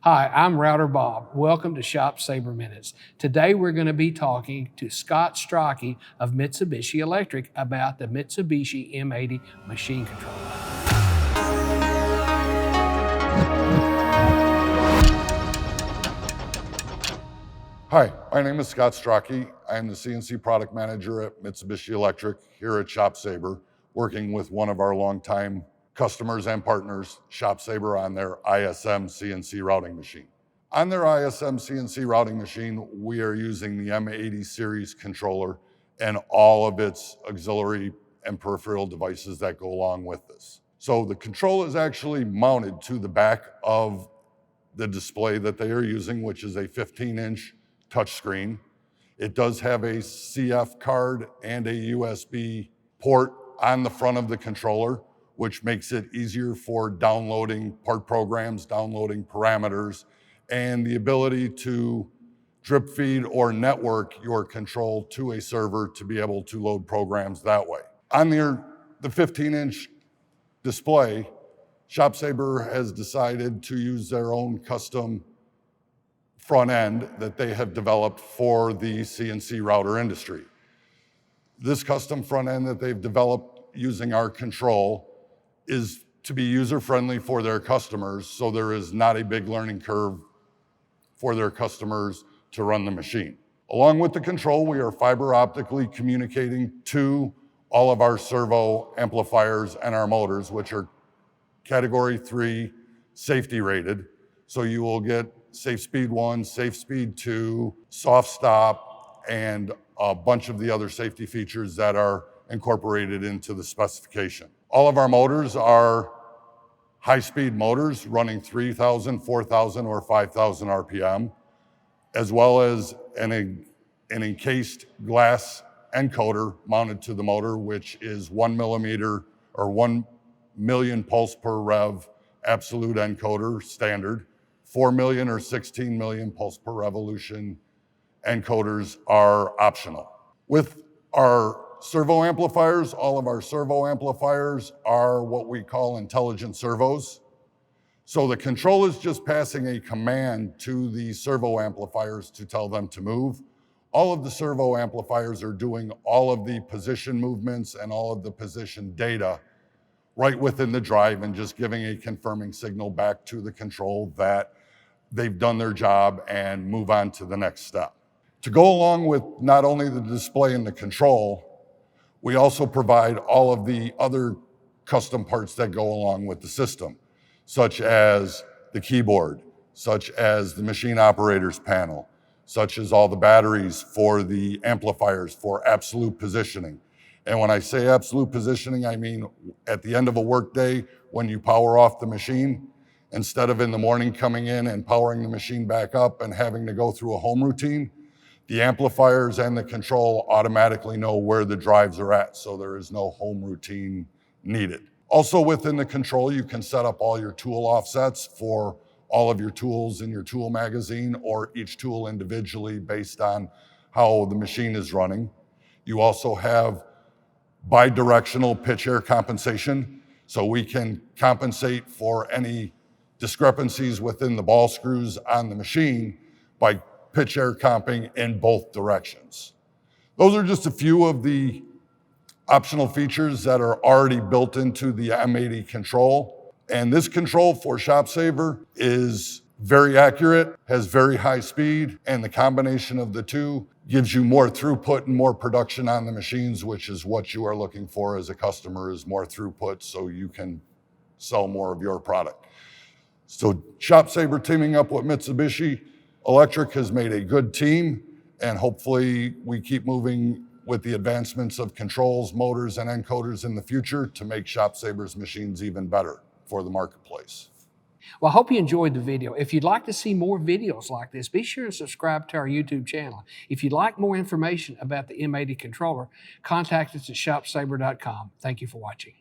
Hi, I'm RouterBob. Welcome to ShopSabre Minutes. Today we're going to be talking to Scott Strachey of Mitsubishi Electric about the Mitsubishi M8 machine controller. Hi, my name is Scott Strachey. I am the CNC product manager at Mitsubishi Electric here at ShopSabre, working with one of our longtime customers and partners, ShopSabre, on their ISM CNC routing machine. On their ISM CNC routing machine, we are using the M8 Series controller and all of its auxiliary and peripheral devices that go along with this. So the control is actually mounted to the back of the display that they are using, which is a 15-inch touchscreen. It does have a CF card and a USB port on the front of the controller, which makes it easier for downloading part programs, downloading parameters, and the ability to drip feed or network your control to a server to be able to load programs that way. On the 15-inch display, ShopSabre has decided to use their own custom front end that they have developed for the CNC router industry. This custom front end that they've developed using our control is to be user-friendly for their customers, so there is not a big learning curve for their customers to run the machine. Along with the control, we are fiber optically communicating to all of our servo amplifiers and our motors, which are Category 3 safety rated. So you will get Safe Speed 1, Safe Speed 2, Soft Stop, and a bunch of the other safety features that are incorporated into the specification. All of our motors are high-speed motors running 3,000, 4,000, or 5,000 RPM, as well as an encased glass encoder mounted to the motor, which is 1 millimeter or 1 million pulse per rev absolute encoder standard. 4 million or 16 million pulse per revolution encoders are optional. With our servo amplifiers, all of our servo amplifiers are what we call intelligent servos. So the control is just passing a command to the servo amplifiers to tell them to move. All of the servo amplifiers are doing all of the position movements and all of the position data right within the drive and just giving a confirming signal back to the control that they've done their job and move on to the next step. To go along with not only the display and the control, we also provide all of the other custom parts that go along with the system, such as the keyboard, such as the machine operator's panel, such as all the batteries for the amplifiers for absolute positioning. And when I say absolute positioning, I mean at the end of a workday, when you power off the machine, instead of in the morning coming in and powering the machine back up and having to go through a home routine, the amplifiers and the control automatically know where the drives are at, so there is no home routine needed. Also within the control, you can set up all your tool offsets for all of your tools in your tool magazine or each tool individually based on how the machine is running. You also have bi-directional pitch air compensation, so we can compensate for any discrepancies within the ball screws on the machine by pitch air comping in both directions. Those are just a few of the optional features that are already built into the M8 control. And this control for ShopSabre is very accurate, has very high speed, and the combination of the two gives you more throughput and more production on the machines, which is what you are looking for as a customer, is more throughput so you can sell more of your product. So ShopSabre teaming up with Mitsubishi Electric has made a good team, and hopefully we keep moving with the advancements of controls, motors, and encoders in the future to make ShopSabre's machines even better for the marketplace. Well, I hope you enjoyed the video. If you'd like to see more videos like this, be sure to subscribe to our YouTube channel. If you'd like more information about the M8 controller, contact us at shopsabre.com. Thank you for watching.